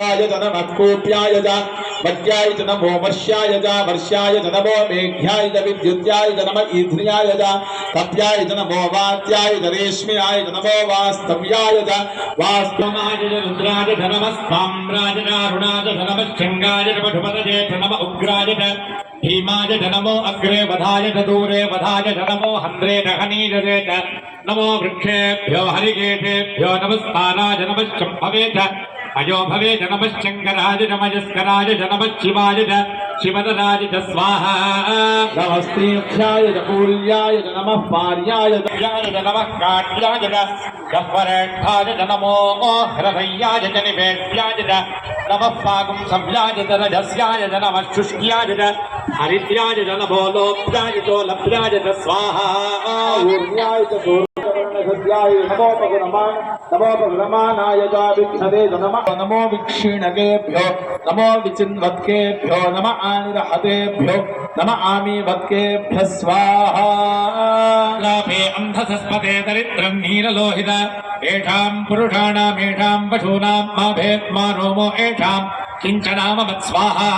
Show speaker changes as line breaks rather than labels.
नमः वज्याय च नमो वर्ष्याय च वर्ष्याय च नमो मेघ्याय च विद्युत्याय च नमः ईध्र्याय च तप्याय च नमो वात्याय च रेश्म्याय च नमो वास्तव्याय च वास्तवाय च रुद्राय च नमः साम्राज च अरुणाय च नमः शृंगाय च पशुपतये च नमः उग्राय च भीमाय च नमो अग्रे वधाय च दूरे वधाय च नमो हन्द्रे च हनीजसे च नमो वृक्षेभ्यो हरिकेशेभ्यो नमस्काराय नमः शम्भवे च अयो भवे च नमः शंकराय च मयस्कराय च नमः शिवाय च शिवदराय च स्वाहा नमस्तेभ्याय च पूर्याय च नमः पार्याय च नमः काट्याय च गह्वरेष्ठाय च नमो हृदयाय च निवेद्याय च नमः पागुंसव्याय च रजस्याय च नमः शुष्क्याय च हरिद्याय च नमो लोप्याय च लभ्याय च स्वाहा ऊर्ध्याय च नमोपगुणमानाय च विघ्नदे नमो विक्षीणकेभ्यो नमो विचिन्वत्केभ्यो नम आनिरहतेभ्यो नम आमीवत्केभ्यः स्वाहा लाभे अंधसस्पते दरिद्रं नीललोहित येषां पुरुषाणामेषां पशूनां मा भेद्मा रोमो येषां किञ्चनामवत् स्वाहा